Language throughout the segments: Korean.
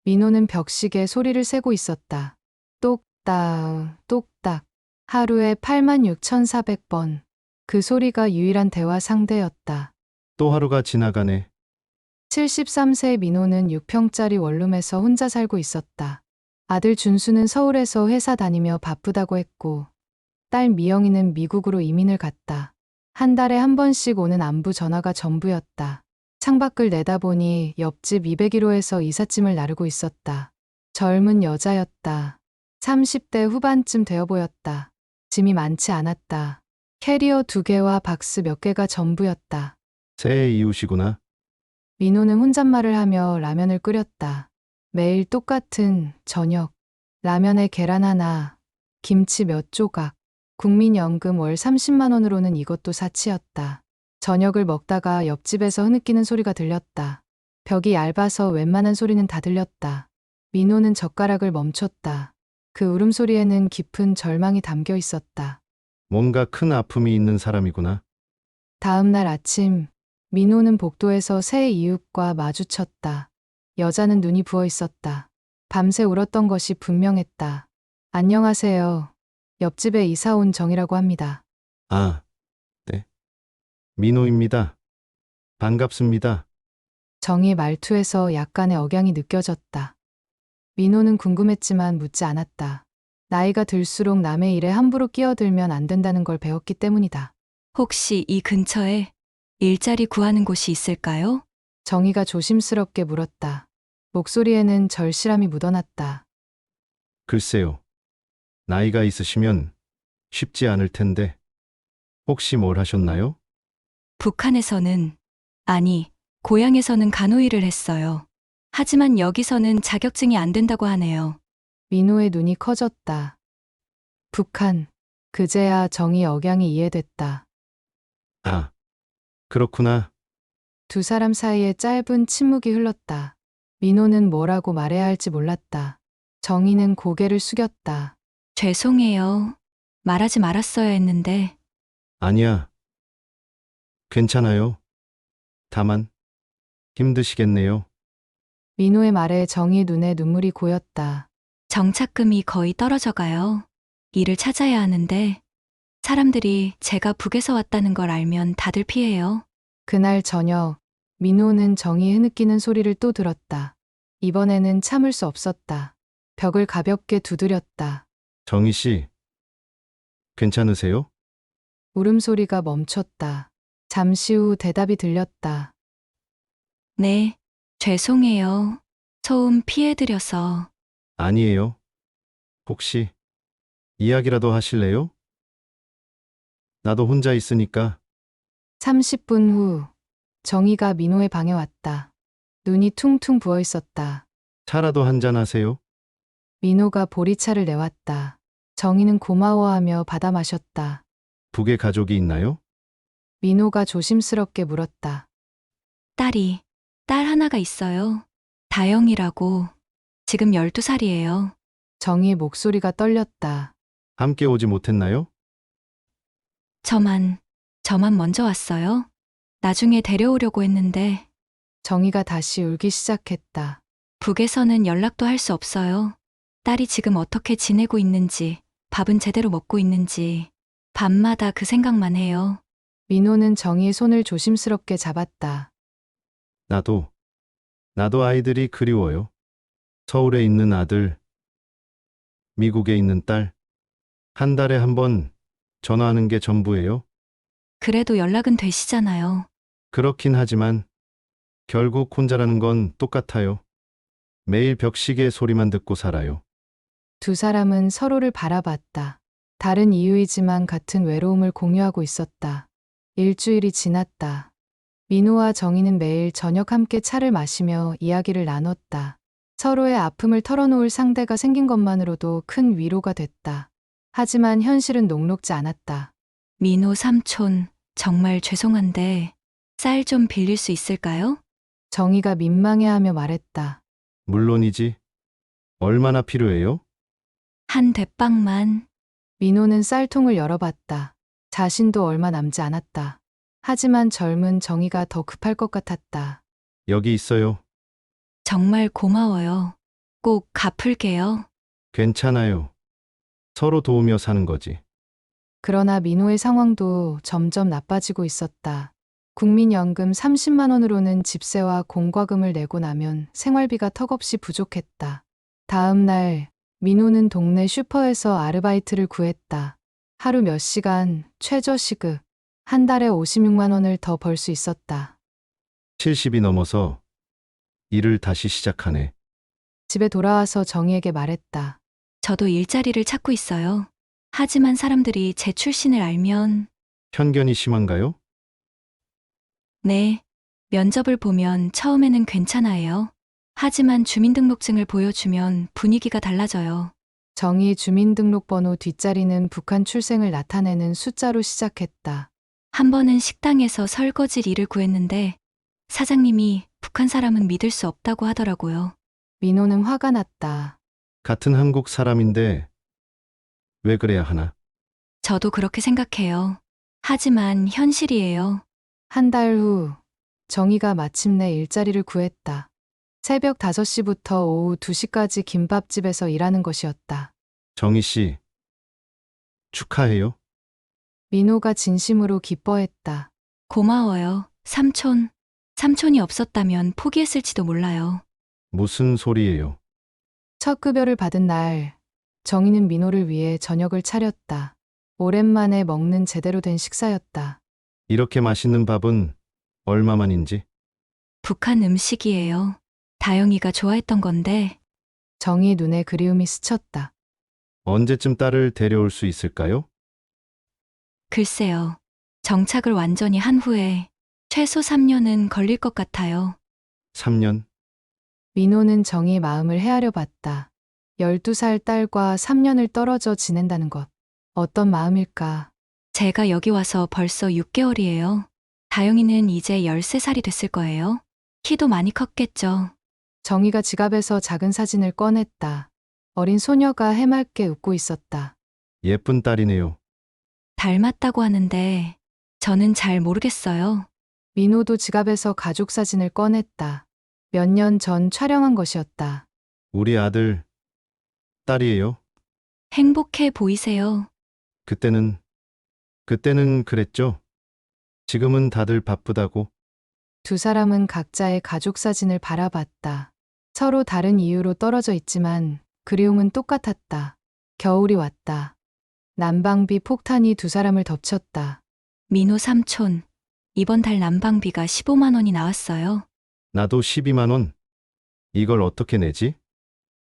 민호는 벽시계 소리를 세고 있었다. 똑딱, 똑딱. 하루에 86,400번. 그 소리가 유일한 대화 상대였다. 또 하루가 지나가네. 73세의 민호는 6평짜리 원룸에서 혼자 살고 있었다. 아들 준수는 서울에서 회사 다니며 바쁘다고 했고, 딸 미영이는 미국으로 이민을 갔다. 한 달에 한 번씩 오는 안부 전화가 전부였다. 창밖을 내다보니 옆집 201호에서 이삿짐을 나르고 있었다. 젊은 여자였다. 30대 후반쯤 되어 보였다. 짐이 많지 않았다. 캐리어 2개와 박스 몇 개가 전부였다. 새해 이웃이구나. 민호는 혼잣말을 하며 라면을 끓였다. 매일 똑같은 저녁. 라면에 계란 하나, 김치 몇 조각. 국민연금 월 30만 원으로는 이것도 사치였다. 저녁을 먹다가 옆집에서 흐느끼는 소리가 들렸다. 벽이 얇아서 웬만한 소리는 다 들렸다. 민호는 젓가락을 멈췄다. 그 울음소리에는 깊은 절망이 담겨 있었다. 뭔가 큰 아픔이 있는 사람이구나. 다음 날 아침, 민호는 복도에서 새 이웃과 마주쳤다. 여자는 눈이 부어 있었다. 밤새 울었던 것이 분명했다. 안녕하세요. 옆집에 이사 온 정이라고 합니다. 아, 네. 민호입니다. 반갑습니다. 정의 말투에서 약간의 억양이 느껴졌다. 민호는 궁금했지만 묻지 않았다. 나이가 들수록 남의 일에 함부로 끼어들면 안 된다는 걸 배웠기 때문이다. 혹시 이 근처에 일자리 구하는 곳이 있을까요? 정의가 조심스럽게 물었다. 목소리에는 절실함이 묻어났다. 글쎄요. 나이가 있으시면 쉽지 않을 텐데. 혹시 뭘 하셨나요? 북한에서는, 아니, 고향에서는 간호일을 했어요. 하지만 여기서는 자격증이 안 된다고 하네요. 민호의 눈이 커졌다. 북한. 그제야 정의 억양이 이해됐다. 아, 그렇구나. 두 사람 사이에 짧은 침묵이 흘렀다. 민호는 뭐라고 말해야 할지 몰랐다. 정의는 고개를 숙였다. 죄송해요. 말하지 말았어야 했는데. 아니야. 괜찮아요. 다만, 힘드시겠네요. 민호의 말에 정의 눈에 눈물이 고였다. 정착금이 거의 떨어져 가요. 일을 찾아야 하는데 사람들이 제가 북에서 왔다는 걸 알면 다들 피해요. 그날 저녁, 민호는 정이 흐느끼는 소리를 또 들었다. 이번에는 참을 수 없었다. 벽을 가볍게 두드렸다. 정희 씨, 괜찮으세요? 울음소리가 멈췄다. 잠시 후 대답이 들렸다. 네, 죄송해요. 소음 피해드려서. 아니에요. 혹시 이야기라도 하실래요? 나도 혼자 있으니까. 30분 후, 정희가 민호의 방에 왔다. 눈이 퉁퉁 부어 있었다. 차라도 한잔 하세요. 민호가 보리차를 내왔다. 정희는 고마워하며 받아 마셨다. 북에 가족이 있나요? 민호가 조심스럽게 물었다. 딸 하나가 있어요. 다영이라고. 지금 12살이에요. 정희의 목소리가 떨렸다. 함께 오지 못했나요? 저만 먼저 왔어요. 나중에 데려오려고 했는데 정희가 다시 울기 시작했다. 북에서는 연락도 할 수 없어요. 딸이 지금 어떻게 지내고 있는지, 밥은 제대로 먹고 있는지 밤마다 그 생각만 해요. 민호는 정희의 손을 조심스럽게 잡았다. 나도 아이들이 그리워요. 서울에 있는 아들, 미국에 있는 딸, 한 달에 한 번 전화하는 게 전부예요. 그래도 연락은 되시잖아요. 그렇긴 하지만 결국 혼자라는 건 똑같아요. 매일 벽시계 소리만 듣고 살아요. 두 사람은 서로를 바라봤다. 다른 이유이지만 같은 외로움을 공유하고 있었다. 일주일이 지났다. 민호와 정희는 매일 저녁 함께 차를 마시며 이야기를 나눴다. 서로의 아픔을 털어놓을 상대가 생긴 것만으로도 큰 위로가 됐다. 하지만 현실은 녹록지 않았다. 민호 삼촌, 정말 죄송한데 쌀 좀 빌릴 수 있을까요? 정희가 민망해하며 말했다. 물론이지. 얼마나 필요해요? 한 대빵만. 민호는 쌀통을 열어봤다. 자신도 얼마 남지 않았다. 하지만 젊은 정희가 더 급할 것 같았다. 여기 있어요. 정말 고마워요. 꼭 갚을게요. 괜찮아요. 서로 도우며 사는 거지. 그러나 민호의 상황도 점점 나빠지고 있었다. 국민연금 30만 원으로는 집세와 공과금을 내고 나면 생활비가 턱없이 부족했다. 다음 날 민호는 동네 슈퍼에서 아르바이트를 구했다. 하루 몇 시간 최저시급 한 달에 56만 원을 더 벌 수 있었다. 70이 넘어서 일을 다시 시작하네. 집에 돌아와서 정희에게 말했다. 저도 일자리를 찾고 있어요. 하지만 사람들이 제 출신을 알면, 편견이 심한가요? 네, 면접을 보면 처음에는 괜찮아요. 하지만 주민등록증을 보여주면 분위기가 달라져요. 정희 주민등록번호 뒷자리는 북한 출생을 나타내는 숫자로 시작했다. 한 번은 식당에서 설거지 일을 구했는데 사장님이 북한 사람은 믿을 수 없다고 하더라고요. 민호는 화가 났다. 같은 한국 사람인데 왜 그래야 하나? 저도 그렇게 생각해요. 하지만 현실이에요. 한 달 후 정희가 마침내 일자리를 구했다. 새벽 5시부터 오후 2시까지 김밥집에서 일하는 것이었다. 정희 씨, 축하해요. 민호가 진심으로 기뻐했다. 고마워요, 삼촌. 삼촌이 없었다면 포기했을지도 몰라요. 무슨 소리예요? 첫 급여를 받은 날, 정희는 민호를 위해 저녁을 차렸다. 오랜만에 먹는 제대로 된 식사였다. 이렇게 맛있는 밥은 얼마만인지? 북한 음식이에요. 다영이가 좋아했던 건데 정희 눈에 그리움이 스쳤다. 언제쯤 딸을 데려올 수 있을까요? 글쎄요. 정착을 완전히 한 후에 최소 3년은 걸릴 것 같아요. 3년? 민호는 정희의 마음을 헤아려 봤다. 12살 딸과 3년을 떨어져 지낸다는 것. 어떤 마음일까? 제가 여기 와서 벌써 6개월이에요. 다영이는 이제 13살이 됐을 거예요. 키도 많이 컸겠죠. 정희가 지갑에서 작은 사진을 꺼냈다. 어린 소녀가 해맑게 웃고 있었다. 예쁜 딸이네요. 닮았다고 하는데 저는 잘 모르겠어요. 민호도 지갑에서 가족 사진을 꺼냈다. 몇 년 전 촬영한 것이었다. 우리 아들, 딸이에요. 행복해 보이세요. 그때는 그랬죠. 지금은 다들 바쁘다고. 두 사람은 각자의 가족 사진을 바라봤다. 서로 다른 이유로 떨어져 있지만 그리움은 똑같았다. 겨울이 왔다. 난방비 폭탄이 두 사람을 덮쳤다. 민호 삼촌, 이번 달 난방비가 15만 원이 나왔어요. 나도 12만 원. 이걸 어떻게 내지?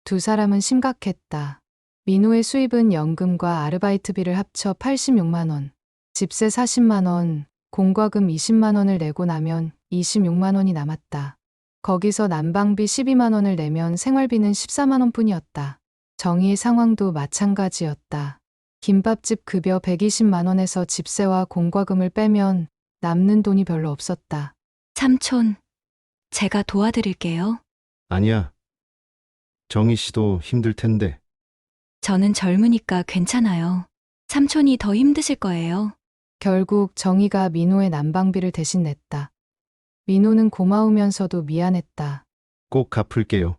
두 사람은 심각했다. 민호의 수입은 연금과 아르바이트비를 합쳐 86만 원, 집세 40만 원, 공과금 20만 원을 내고 나면 26만 원이 남았다. 거기서 난방비 12만 원을 내면 생활비는 14만 원뿐이었다. 정희의 상황도 마찬가지였다. 김밥집 급여 120만 원에서 집세와 공과금을 빼면 남는 돈이 별로 없었다. 삼촌, 제가 도와드릴게요. 아니야. 정희 씨도 힘들 텐데. 저는 젊으니까 괜찮아요. 삼촌이 더 힘드실 거예요. 결국 정희가 민호의 난방비를 대신 냈다. 민호는 고마우면서도 미안했다. 꼭 갚을게요.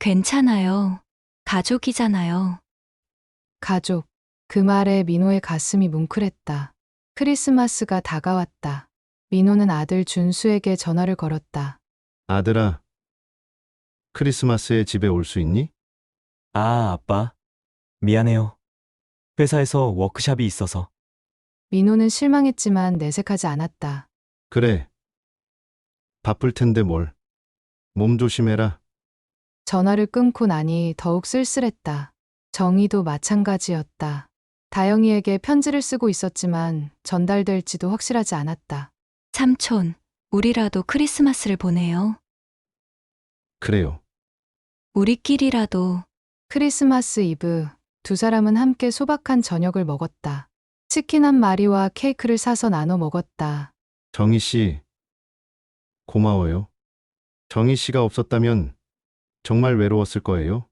괜찮아요. 가족이잖아요. 가족. 그 말에 민호의 가슴이 뭉클했다. 크리스마스가 다가왔다. 민호는 아들 준수에게 전화를 걸었다. 아들아, 크리스마스에 집에 올 수 있니? 아, 아빠. 미안해요. 회사에서 워크샵이 있어서. 민호는 실망했지만 내색하지 않았다. 그래. 바쁠 텐데 뭘. 몸 조심해라. 전화를 끊고 나니 더욱 쓸쓸했다. 정희도 마찬가지였다. 다영이에게 편지를 쓰고 있었지만 전달될지도 확실하지 않았다. 삼촌, 우리라도 크리스마스를 보내요. 그래요. 우리끼리라도. 크리스마스 이브, 두 사람은 함께 소박한 저녁을 먹었다. 치킨 한 마리와 케이크를 사서 나눠 먹었다. 정희 씨, 고마워요. 정희 씨가 없었다면 정말 외로웠을 거예요.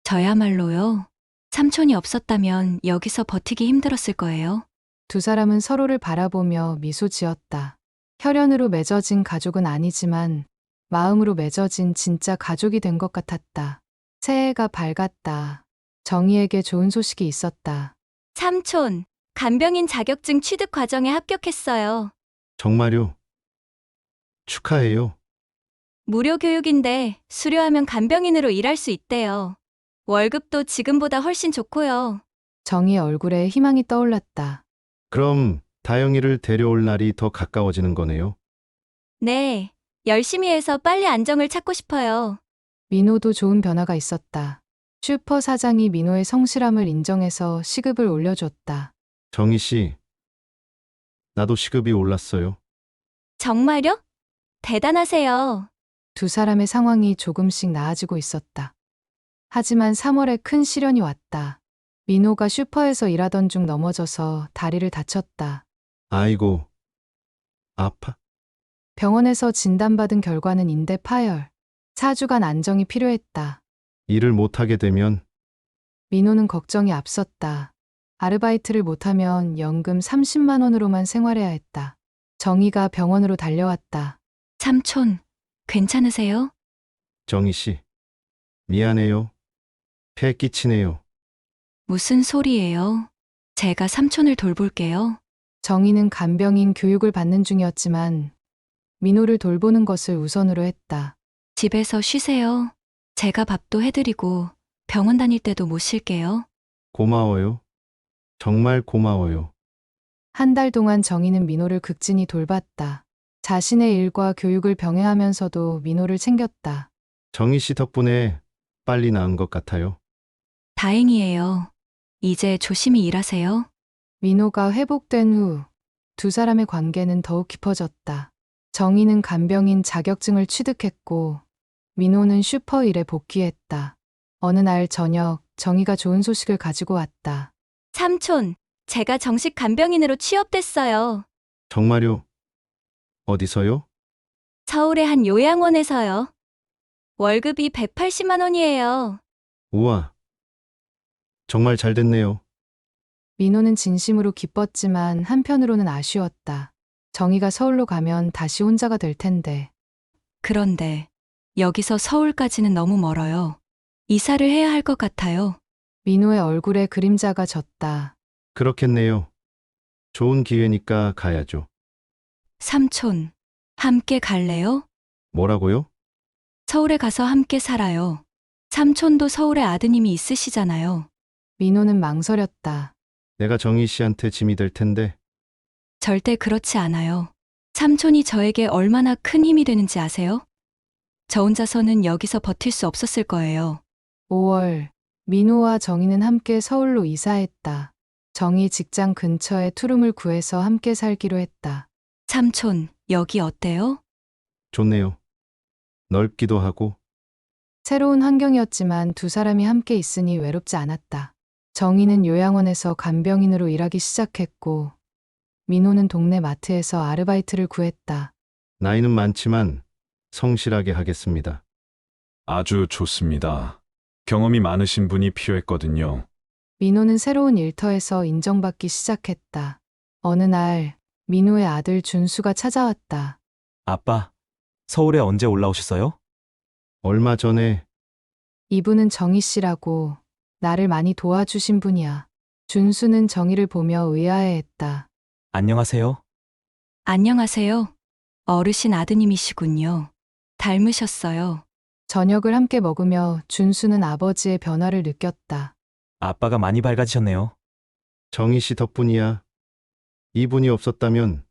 저야말로요. 삼촌이 없었다면 여기서 버티기 힘들었을 거예요. 두 사람은 서로를 바라보며 미소 지었다. 혈연으로 맺어진 가족은 아니지만 마음으로 맺어진 진짜 가족이 된 것 같았다. 새해가 밝았다. 정희에게 좋은 소식이 있었다. 삼촌, 간병인 자격증 취득 과정에 합격했어요. 정말요? 축하해요. 무료 교육인데 수료하면 간병인으로 일할 수 있대요. 월급도 지금보다 훨씬 좋고요. 정희의 얼굴에 희망이 떠올랐다. 그럼 다영이를 데려올 날이 더 가까워지는 거네요. 네, 열심히 해서 빨리 안정을 찾고 싶어요. 민호도 좋은 변화가 있었다. 슈퍼 사장이 민호의 성실함을 인정해서 시급을 올려줬다. 정희 씨, 나도 시급이 올랐어요. 정말요? 대단하세요. 두 사람의 상황이 조금씩 나아지고 있었다. 하지만 3월에 큰 시련이 왔다. 민호가 슈퍼에서 일하던 중 넘어져서 다리를 다쳤다. 아이고, 아파? 병원에서 진단받은 결과는 인대 파열. 4주간 안정이 필요했다. 일을 못하게 되면 민호는 걱정이 앞섰다. 아르바이트를 못하면 연금 30만 원으로만 생활해야 했다. 정희가 병원으로 달려왔다. 삼촌, 괜찮으세요? 정희 씨, 미안해요. 폐 끼치네요. 무슨 소리예요? 제가 삼촌을 돌볼게요. 정희는 간병인 교육을 받는 중이었지만 민호를 돌보는 것을 우선으로 했다. 집에서 쉬세요. 제가 밥도 해드리고 병원 다닐 때도 모실게요. 고마워요. 정말 고마워요. 한 달 동안 정희는 민호를 극진히 돌봤다. 자신의 일과 교육을 병행하면서도 민호를 챙겼다. 정희 씨 덕분에 빨리 나은 것 같아요. 다행이에요. 이제 조심히 일하세요. 민호가 회복된 후 두 사람의 관계는 더욱 깊어졌다. 정희는 간병인 자격증을 취득했고 민호는 슈퍼 일에 복귀했다. 어느 날 저녁 정희가 좋은 소식을 가지고 왔다. 삼촌, 제가 정식 간병인으로 취업됐어요. 정말요? 어디서요? 서울의 한 요양원에서요. 월급이 180만 원이에요. 우와. 정말 잘 됐네요. 민호는 진심으로 기뻤지만 한편으로는 아쉬웠다. 정희가 서울로 가면 다시 혼자가 될 텐데. 그런데 여기서 서울까지는 너무 멀어요. 이사를 해야 할 것 같아요. 민호의 얼굴에 그림자가 졌다. 그렇겠네요. 좋은 기회니까 가야죠. 삼촌, 함께 갈래요? 뭐라고요? 서울에 가서 함께 살아요. 삼촌도 서울에 아드님이 있으시잖아요. 민호는 망설였다. 내가 정희 씨한테 짐이 될 텐데. 절대 그렇지 않아요. 삼촌이 저에게 얼마나 큰 힘이 되는지 아세요? 저 혼자서는 여기서 버틸 수 없었을 거예요. 5월, 민호와 정희는 함께 서울로 이사했다. 정희 직장 근처에 투룸을 구해서 함께 살기로 했다. 삼촌, 여기 어때요? 좋네요. 넓기도 하고. 새로운 환경이었지만 두 사람이 함께 있으니 외롭지 않았다. 정희는 요양원에서 간병인으로 일하기 시작했고 민호는 동네 마트에서 아르바이트를 구했다. 나이는 많지만 성실하게 하겠습니다. 아주 좋습니다. 경험이 많으신 분이 필요했거든요. 민호는 새로운 일터에서 인정받기 시작했다. 어느 날 민호의 아들 준수가 찾아왔다. 아빠, 서울에 언제 올라오셨어요? 얼마 전에 이분은 정희 씨라고 나를 많이 도와주신 분이야. 준수는 정희를 보며 의아해했다. 안녕하세요. 안녕하세요. 어르신 아드님이시군요. 닮으셨어요. 저녁을 함께 먹으며 준수는 아버지의 변화를 느꼈다. 아빠가 많이 밝아지셨네요. 정희 씨 덕분이야. 이분이 없었다면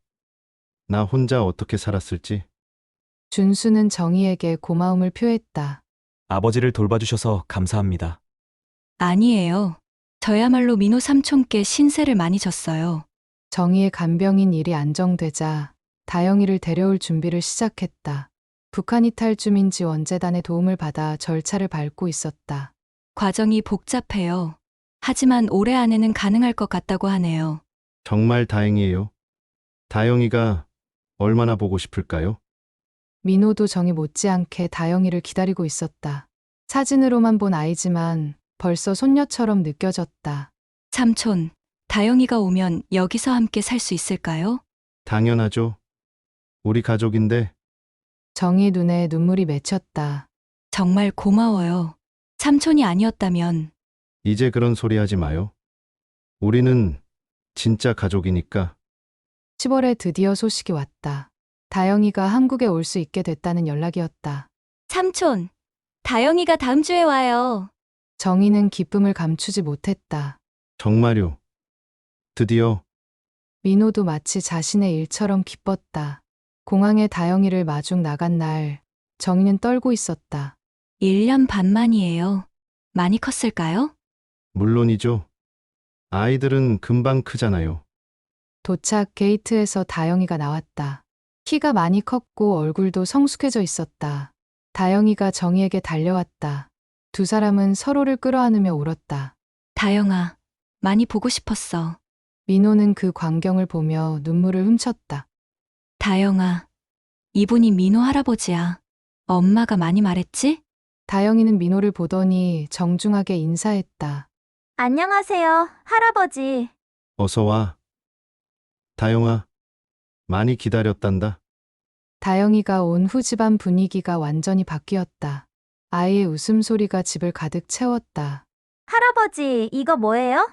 나 혼자 어떻게 살았을지. 준수는 정희에게 고마움을 표했다. 아버지를 돌봐주셔서 감사합니다. 아니에요. 저야말로 민호 삼촌께 신세를 많이 졌어요. 정희의 간병인 일이 안정되자 다영이를 데려올 준비를 시작했다. 북한 이탈 주민 지원재단의 도움을 받아 절차를 밟고 있었다. 과정이 복잡해요. 하지만 올해 안에는 가능할 것 같다고 하네요. 정말 다행이에요. 다영이가 얼마나 보고 싶을까요? 민호도 정희 못지않게 다영이를 기다리고 있었다. 사진으로만 본 아이지만 벌써 손녀처럼 느껴졌다. 삼촌, 다영이가 오면 여기서 함께 살 수 있을까요? 당연하죠. 우리 가족인데. 정희 눈에 눈물이 맺혔다. 정말 고마워요. 삼촌이 아니었다면 이제 그런 소리 하지 마요. 우리는 진짜 가족이니까. 10월에 드디어 소식이 왔다. 다영이가 한국에 올 수 있게 됐다는 연락이었다. 삼촌, 다영이가 다음 주에 와요. 정희는 기쁨을 감추지 못했다. 정말요. 드디어. 민호도 마치 자신의 일처럼 기뻤다. 공항에 다영이를 마중 나간 날, 정희는 떨고 있었다. 1년 반 만이에요. 많이 컸을까요? 물론이죠. 아이들은 금방 크잖아요. 도착 게이트에서 다영이가 나왔다. 키가 많이 컸고 얼굴도 성숙해져 있었다. 다영이가 정희에게 달려왔다. 두 사람은 서로를 끌어안으며 울었다. 다영아, 많이 보고 싶었어. 민호는 그 광경을 보며 눈물을 훔쳤다. 다영아, 이분이 민호 할아버지야. 엄마가 많이 말했지? 다영이는 민호를 보더니 정중하게 인사했다. 안녕하세요, 할아버지. 어서 와. 다영아, 많이 기다렸단다. 다영이가 온 후 집안 분위기가 완전히 바뀌었다. 아이의 웃음소리가 집을 가득 채웠다. 할아버지, 이거 뭐예요?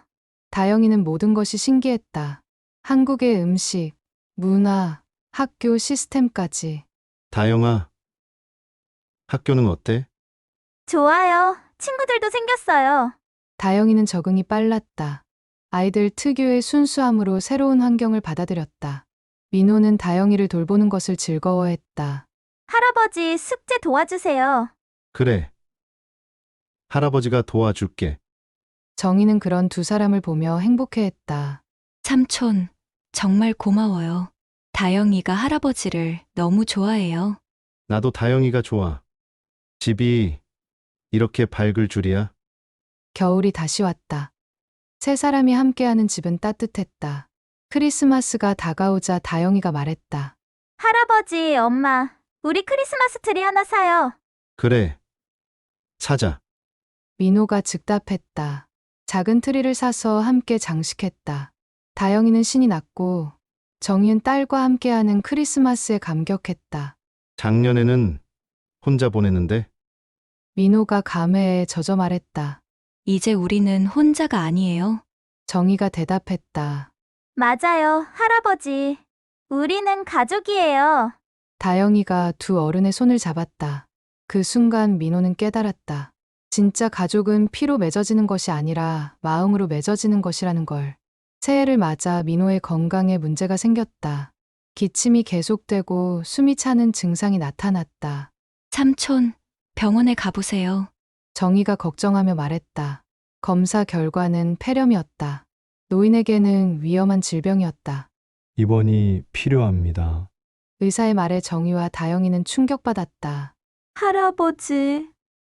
다영이는 모든 것이 신기했다. 한국의 음식, 문화, 학교 시스템까지. 다영아, 학교는 어때? 좋아요. 친구들도 생겼어요. 다영이는 적응이 빨랐다. 아이들 특유의 순수함으로 새로운 환경을 받아들였다. 민호는 다영이를 돌보는 것을 즐거워했다. 할아버지, 숙제 도와주세요. 그래. 할아버지가 도와줄게. 정희는 그런 두 사람을 보며 행복해했다. 삼촌, 정말 고마워요. 다영이가 할아버지를 너무 좋아해요. 나도 다영이가 좋아. 집이 이렇게 밝을 줄이야. 겨울이 다시 왔다. 세 사람이 함께하는 집은 따뜻했다. 크리스마스가 다가오자 다영이가 말했다. 할아버지, 엄마, 우리 크리스마스 트리 하나 사요. 그래. 사자. 민호가 즉답했다. 작은 트리를 사서 함께 장식했다. 다영이는 신이 났고 정희은 딸과 함께하는 크리스마스에 감격했다. 작년에는 혼자 보냈는데 민호가 감회에 젖어 말했다. 이제 우리는 혼자가 아니에요. 정희가 대답했다. 맞아요, 할아버지. 우리는 가족이에요. 다영이가 두 어른의 손을 잡았다. 그 순간 민호는 깨달았다. 진짜 가족은 피로 맺어지는 것이 아니라 마음으로 맺어지는 것이라는 걸. 새해를 맞아 민호의 건강에 문제가 생겼다. 기침이 계속되고 숨이 차는 증상이 나타났다. 삼촌, 병원에 가보세요. 정희가 걱정하며 말했다. 검사 결과는 폐렴이었다. 노인에게는 위험한 질병이었다. 입원이 필요합니다. 의사의 말에 정희와 다영이는 충격받았다. 할아버지.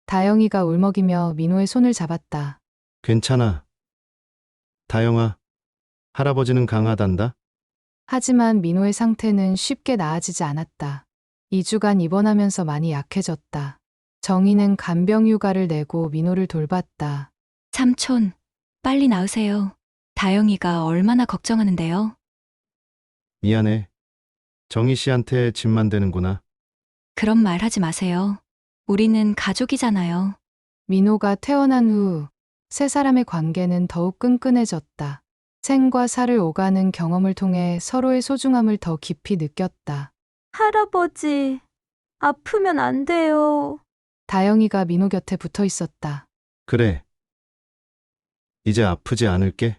다영이가 울먹이며 민호의 손을 잡았다. 괜찮아. 다영아, 할아버지는 강하단다. 하지만 민호의 상태는 쉽게 나아지지 않았다. 2주간 입원하면서 많이 약해졌다. 정희는 간병 휴가를 내고 민호를 돌봤다. 삼촌, 빨리 나으세요. 다영이가 얼마나 걱정하는데요. 미안해. 정희 씨한테 짐만 되는구나. 그런 말 하지 마세요. 우리는 가족이잖아요. 민호가 퇴원한 후 세 사람의 관계는 더욱 끈끈해졌다. 생과 사를 오가는 경험을 통해 서로의 소중함을 더 깊이 느꼈다. 할아버지, 아프면 안 돼요. 다영이가 민호 곁에 붙어 있었다. 그래. 이제 아프지 않을게.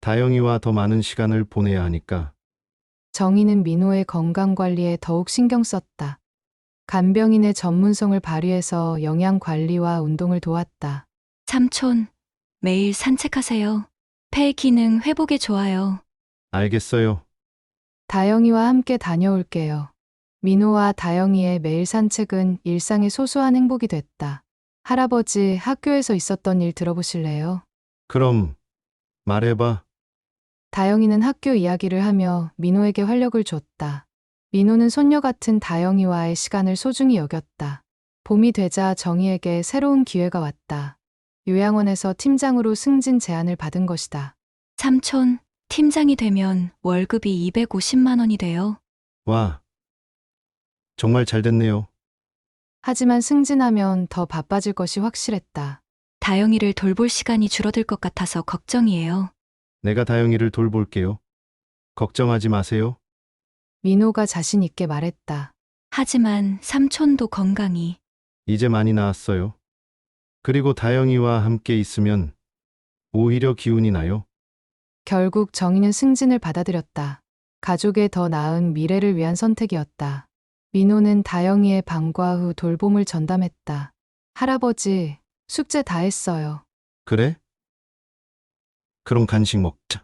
다영이와 더 많은 시간을 보내야 하니까. 정희는 민호의 건강 관리에 더욱 신경 썼다. 간병인의 전문성을 발휘해서 영양 관리와 운동을 도왔다. 삼촌, 매일 산책하세요. 폐 기능 회복에 좋아요. 알겠어요. 다영이와 함께 다녀올게요. 민호와 다영이의 매일 산책은 일상의 소소한 행복이 됐다. 할아버지, 학교에서 있었던 일 들어보실래요? 그럼 말해봐. 다영이는 학교 이야기를 하며 민호에게 활력을 줬다. 민호는 손녀 같은 다영이와의 시간을 소중히 여겼다. 봄이 되자 정희에게 새로운 기회가 왔다. 요양원에서 팀장으로 승진 제안을 받은 것이다. 삼촌, 팀장이 되면 월급이 250만 원이 돼요. 와. 정말 잘 됐네요. 하지만 승진하면 더 바빠질 것이 확실했다. 다영이를 돌볼 시간이 줄어들 것 같아서 걱정이에요. 내가 다영이를 돌볼게요. 걱정하지 마세요. 민호가 자신 있게 말했다. 하지만 삼촌도 건강이. 이제 많이 나았어요. 그리고 다영이와 함께 있으면 오히려 기운이 나요. 결국 정희는 승진을 받아들였다. 가족의 더 나은 미래를 위한 선택이었다. 민호는 다영이의 방과 후 돌봄을 전담했다. 할아버지, 숙제 다 했어요. 그래? 그럼 간식 먹자.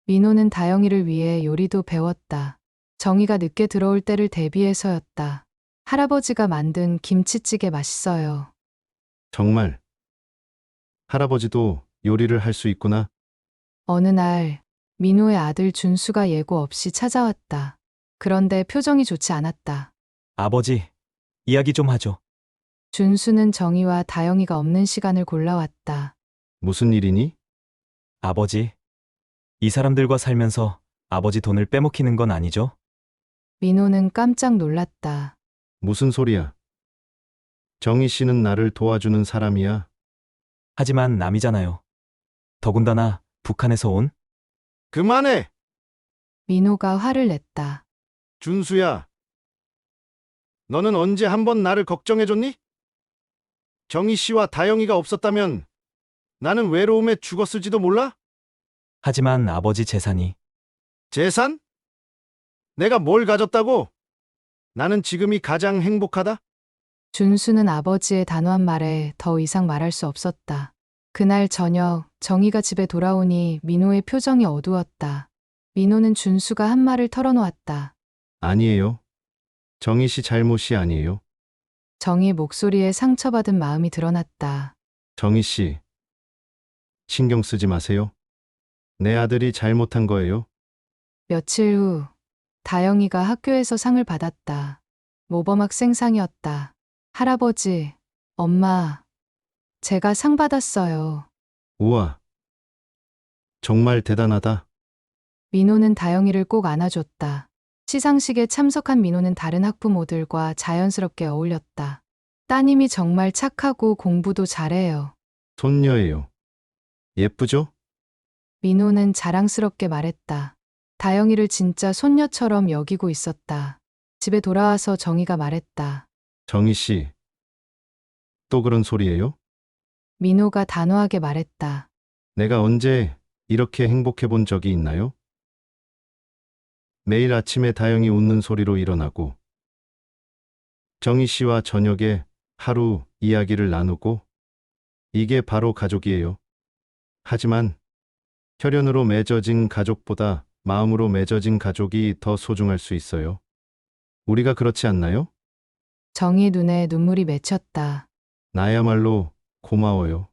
민호는 다영이를 위해 요리도 배웠다. 정희가 늦게 들어올 때를 대비해서였다. 할아버지가 만든 김치찌개 맛있어요. 정말. 할아버지도 요리를 할 수 있구나. 어느 날 민호의 아들 준수가 예고 없이 찾아왔다. 그런데 표정이 좋지 않았다. 아버지, 이야기 좀 하죠. 준수는 정희와 다영이가 없는 시간을 골라왔다. 무슨 일이니? 아버지, 이 사람들과 살면서 아버지 돈을 빼먹히는 건 아니죠? 민호는 깜짝 놀랐다. 무슨 소리야? 정희 씨는 나를 도와주는 사람이야. 하지만 남이잖아요. 더군다나 북한에서 온? 그만해! 민호가 화를 냈다. 준수야. 너는 언제 한번 나를 걱정해줬니? 정희 씨와 다영이가 없었다면 나는 외로움에 죽었을지도 몰라? 하지만 아버지 재산이. 재산? 내가 뭘 가졌다고? 나는 지금이 가장 행복하다? 준수는 아버지의 단호한 말에 더 이상 말할 수 없었다. 그날 저녁 정희가 집에 돌아오니 민호의 표정이 어두웠다. 민호는 준수가 한 말을 털어놓았다. 아니에요. 정희 씨 잘못이 아니에요. 정희 목소리에 상처받은 마음이 드러났다. 정희 씨. 신경 쓰지 마세요. 내 아들이 잘못한 거예요. 며칠 후 다영이가 학교에서 상을 받았다. 모범학생상이었다. 할아버지, 엄마, 제가 상 받았어요. 우와. 정말 대단하다. 민호는 다영이를 꼭 안아줬다. 시상식에 참석한 민호는 다른 학부모들과 자연스럽게 어울렸다. 따님이 정말 착하고 공부도 잘해요. 손녀예요. 예쁘죠? 민호는 자랑스럽게 말했다. 다영이를 진짜 손녀처럼 여기고 있었다. 집에 돌아와서 정희가 말했다. 정희 씨. 또 그런 소리예요? 민호가 단호하게 말했다. 내가 언제 이렇게 행복해 본 적이 있나요? 매일 아침에 다영이 웃는 소리로 일어나고, 정희 씨와 저녁에 하루 이야기를 나누고, 이게 바로 가족이에요. 하지만 혈연으로 맺어진 가족보다 마음으로 맺어진 가족이 더 소중할 수 있어요. 우리가 그렇지 않나요? 정희 눈에 눈물이 맺혔다. 나야말로 고마워요.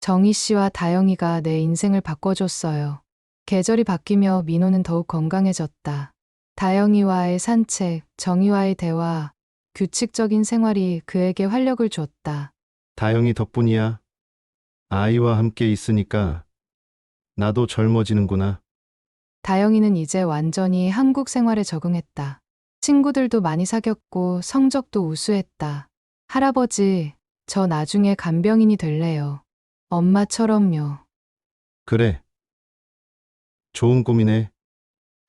정희 씨와 다영이가 내 인생을 바꿔줬어요. 계절이 바뀌며 민호는 더욱 건강해졌다. 다영이와의 산책, 정희와의 대화, 규칙적인 생활이 그에게 활력을 줬다. 다영이 덕분이야. 아이와 함께 있으니까 나도 젊어지는구나. 다영이는 이제 완전히 한국 생활에 적응했다. 친구들도 많이 사귀었고 성적도 우수했다. 할아버지, 저 나중에 간병인이 될래요. 엄마처럼요. 그래. 좋은 꿈이네.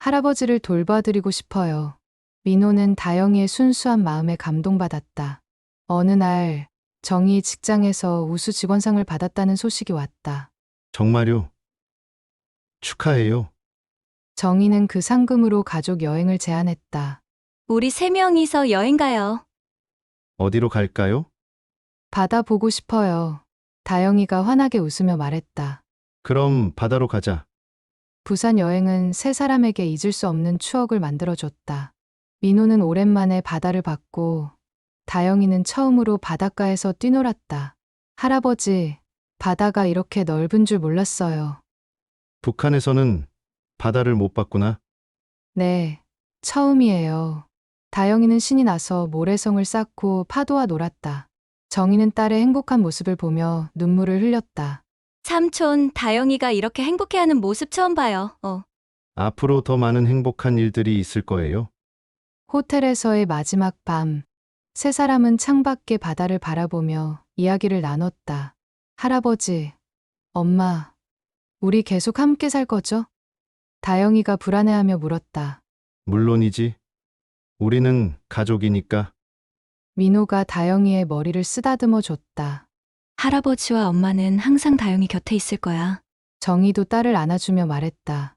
할아버지를 돌봐드리고 싶어요. 민호는 다영이의 순수한 마음에 감동받았다. 어느 날 정희 직장에서 우수 직원상을 받았다는 소식이 왔다. 정말요. 축하해요. 정희는 그 상금으로 가족 여행을 제안했다. 우리 3명이서 여행 가요. 어디로 갈까요? 바다 보고 싶어요. 다영이가 환하게 웃으며 말했다. 그럼 바다로 가자. 부산 여행은 세 사람에게 잊을 수 없는 추억을 만들어줬다. 민호는 오랜만에 바다를 봤고 다영이는 처음으로 바닷가에서 뛰놀았다. 할아버지, 바다가 이렇게 넓은 줄 몰랐어요. 북한에서는 바다를 못 봤구나. 네, 처음이에요. 다영이는 신이 나서 모래성을 쌓고 파도와 놀았다. 정희는 딸의 행복한 모습을 보며 눈물을 흘렸다. 삼촌, 다영이가 이렇게 행복해하는 모습 처음 봐요. 앞으로 더 많은 행복한 일들이 있을 거예요. 호텔에서의 마지막 밤. 세 사람은 창밖의 바다를 바라보며 이야기를 나눴다. 할아버지, 엄마, 우리 계속 함께 살 거죠? 다영이가 불안해하며 물었다. 물론이지. 우리는 가족이니까. 민호가 다영이의 머리를 쓰다듬어 줬다. 할아버지와 엄마는 항상 다영이 곁에 있을 거야. 정희도 딸을 안아주며 말했다.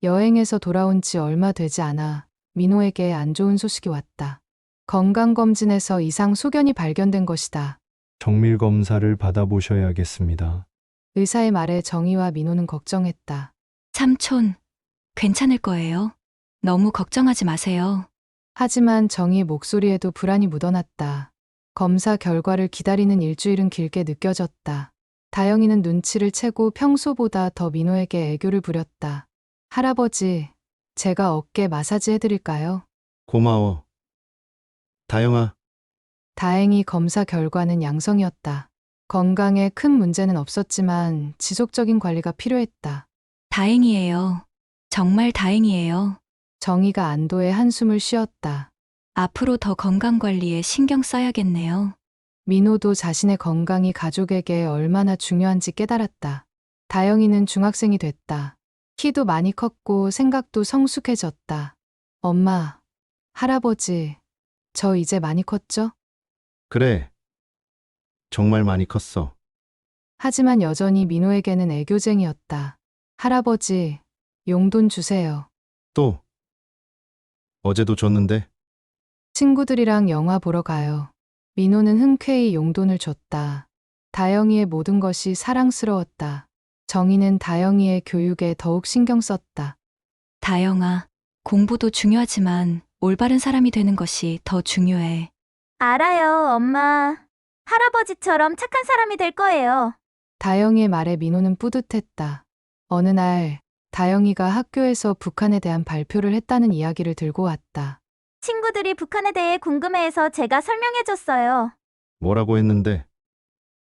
여행에서 돌아온 지 얼마 되지 않아 민호에게 안 좋은 소식이 왔다. 건강검진에서 이상 소견이 발견된 것이다. 정밀 검사를 받아보셔야겠습니다. 의사의 말에 정희와 민호는 걱정했다. 삼촌, 괜찮을 거예요. 너무 걱정하지 마세요. 하지만 정희의 목소리에도 불안이 묻어났다. 검사 결과를 기다리는 일주일은 길게 느껴졌다. 다영이는 눈치를 채고 평소보다 더 민호에게 애교를 부렸다. 할아버지, 제가 어깨 마사지 해드릴까요? 고마워. 다영아, 다행히 검사 결과는 양성이었다. 건강에 큰 문제는 없었지만 지속적인 관리가 필요했다. 다행이에요. 정말 다행이에요. 정희가 안도의 한숨을 쉬었다. 앞으로 더 건강 관리에 신경 써야겠네요. 민호도 자신의 건강이 가족에게 얼마나 중요한지 깨달았다. 다영이는 중학생이 됐다. 키도 많이 컸고 생각도 성숙해졌다. 엄마, 할아버지, 저 이제 많이 컸죠? 그래. 정말 많이 컸어. 하지만 여전히 민호에게는 애교쟁이였다. 할아버지, 용돈 주세요. 또. 어제도 줬는데. 친구들이랑 영화 보러 가요. 민호는 흔쾌히 용돈을 줬다. 다영이의 모든 것이 사랑스러웠다. 정희는 다영이의 교육에 더욱 신경 썼다. 다영아, 공부도 중요하지만 올바른 사람이 되는 것이 더 중요해. 알아요, 엄마. 할아버지처럼 착한 사람이 될 거예요. 다영이의 말에 민호는 뿌듯했다. 어느 날 다영이가 학교에서 북한에 대한 발표를 했다는 이야기를 들고 왔다. 친구들이 북한에 대해 궁금해해서 제가 설명해줬어요. 뭐라고 했는데.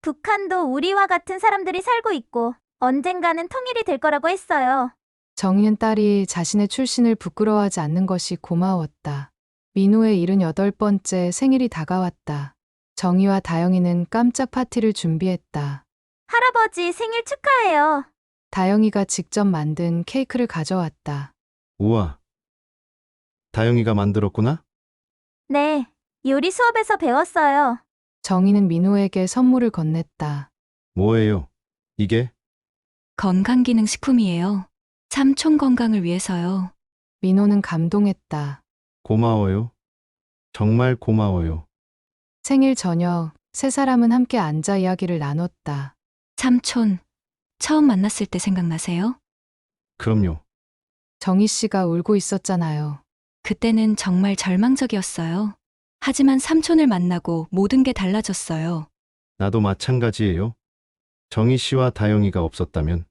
북한도 우리와 같은 사람들이 살고 있고 언젠가는 통일이 될 거라고 했어요. 정희는 딸이 자신의 출신을 부끄러워하지 않는 것이 고마웠다. 민호의 78번째 생일이 다가왔다. 정희와 다영이는 깜짝 파티를 준비했다. 할아버지 생일 축하해요. 다영이가 직접 만든 케이크를 가져왔다. 우와. 다영이가 만들었구나? 네, 요리 수업에서 배웠어요. 정희는 민호에게 선물을 건넸다. 뭐예요? 이게? 건강기능식품이에요. 삼촌 건강을 위해서요. 민호는 감동했다. 고마워요. 정말 고마워요. 생일 저녁, 세 사람은 함께 앉아 이야기를 나눴다. 삼촌, 처음 만났을 때 생각나세요? 그럼요. 정희 씨가 울고 있었잖아요. 그때는 정말 절망적이었어요. 하지만 삼촌을 만나고 모든 게 달라졌어요. 나도 마찬가지예요. 정희 씨와 다영이가 없었다면.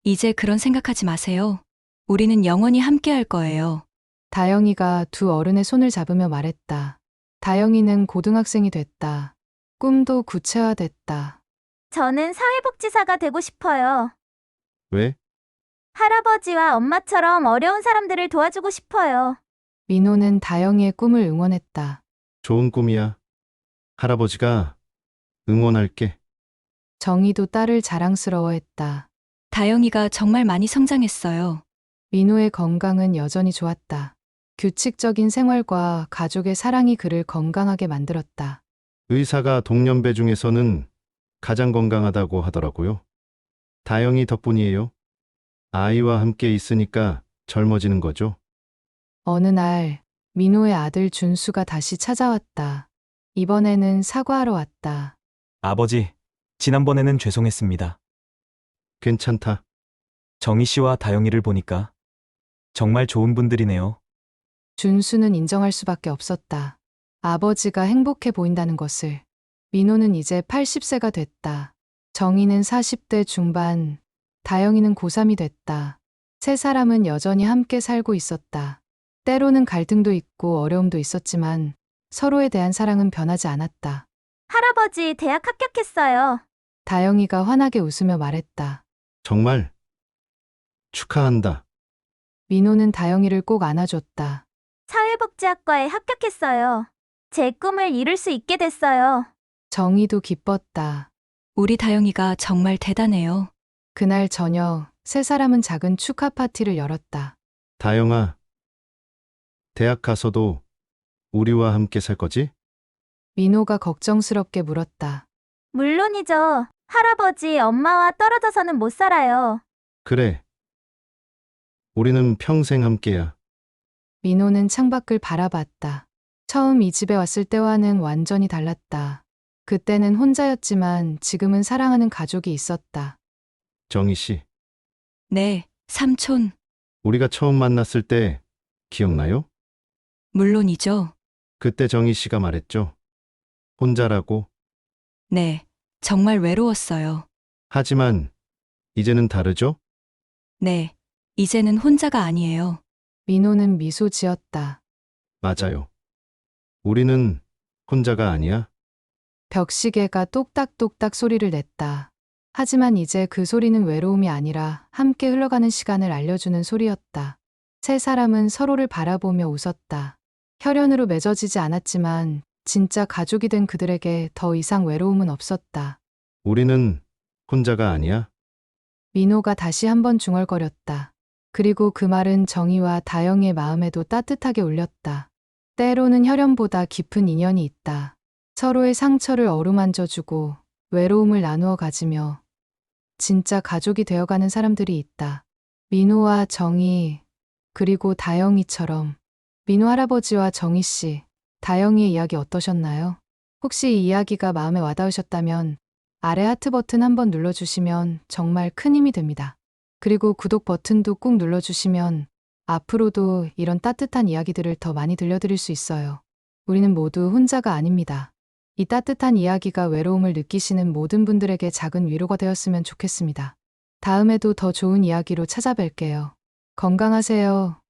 이제 그런 생각하지 마세요. 우리는 영원히 함께 할 거예요. 다영이가 두 어른의 손을 잡으며 말했다. 다영이는 고등학생이 됐다. 꿈도 구체화됐다. 저는 사회복지사가 되고 싶어요. 왜? 할아버지와 엄마처럼 어려운 사람들을 도와주고 싶어요. 민호는 다영이의 꿈을 응원했다. 좋은 꿈이야. 할아버지가 응원할게. 정희도 딸을 자랑스러워했다. 다영이가 정말 많이 성장했어요. 민호의 건강은 여전히 좋았다. 규칙적인 생활과 가족의 사랑이 그를 건강하게 만들었다. 의사가 동년배 중에서는 가장 건강하다고 하더라고요. 다영이 덕분이에요. 아이와 함께 있으니까 젊어지는 거죠. 어느 날 민호의 아들 준수가 다시 찾아왔다. 이번에는 사과하러 왔다. 아버지, 지난번에는 죄송했습니다. 괜찮다. 정희 씨와 다영이를 보니까 정말 좋은 분들이네요. 준수는 인정할 수밖에 없었다. 아버지가 행복해 보인다는 것을. 민호는 이제 80세가 됐다. 정희는 40대 중반, 다영이는 고3이 됐다. 세 사람은 여전히 함께 살고 있었다. 때로는 갈등도 있고 어려움도 있었지만 서로에 대한 사랑은 변하지 않았다. 할아버지 대학 합격했어요. 다영이가 환하게 웃으며 말했다. 정말 축하한다. 민호는 다영이를 꼭 안아줬다. 사회복지학과에 합격했어요. 제 꿈을 이룰 수 있게 됐어요. 정희도 기뻤다. 우리 다영이가 정말 대단해요. 그날 저녁 세 사람은 작은 축하 파티를 열었다. 다영아, 대학 가서도 우리와 함께 살 거지? 민호가 걱정스럽게 물었다. 물론이죠. 할아버지, 엄마와 떨어져서는 못 살아요. 그래. 우리는 평생 함께야. 민호는 창밖을 바라봤다. 처음 이 집에 왔을 때와는 완전히 달랐다. 그때는 혼자였지만 지금은 사랑하는 가족이 있었다. 정희 씨, 네, 삼촌. 우리가 처음 만났을 때 기억나요? 물론이죠. 그때 정희 씨가 말했죠. 혼자라고. 네, 정말 외로웠어요. 하지만 이제는 다르죠? 네, 이제는 혼자가 아니에요. 민호는 미소 지었다. 맞아요. 우리는 혼자가 아니야. 벽시계가 똑딱똑딱 소리를 냈다. 하지만 이제 그 소리는 외로움이 아니라 함께 흘러가는 시간을 알려주는 소리였다. 세 사람은 서로를 바라보며 웃었다. 혈연으로 맺어지지 않았지만 진짜 가족이 된 그들에게 더 이상 외로움은 없었다. 우리는 혼자가 아니야. 민호가 다시 한번 중얼거렸다. 그리고 그 말은 정희와 다영이의 마음에도 따뜻하게 울렸다. 때로는 혈연보다 깊은 인연이 있다. 서로의 상처를 어루만져주고 외로움을 나누어 가지며 진짜 가족이 되어가는 사람들이 있다. 민호와 정희, 그리고 다영이처럼. 민호 할아버지와 정희 씨, 다영이의 이야기 어떠셨나요? 혹시 이 이야기가 마음에 와닿으셨다면 아래 하트 버튼 한번 눌러주시면 정말 큰 힘이 됩니다. 그리고 구독 버튼도 꾹 눌러주시면 앞으로도 이런 따뜻한 이야기들을 더 많이 들려드릴 수 있어요. 우리는 모두 혼자가 아닙니다. 이 따뜻한 이야기가 외로움을 느끼시는 모든 분들에게 작은 위로가 되었으면 좋겠습니다. 다음에도 더 좋은 이야기로 찾아뵐게요. 건강하세요.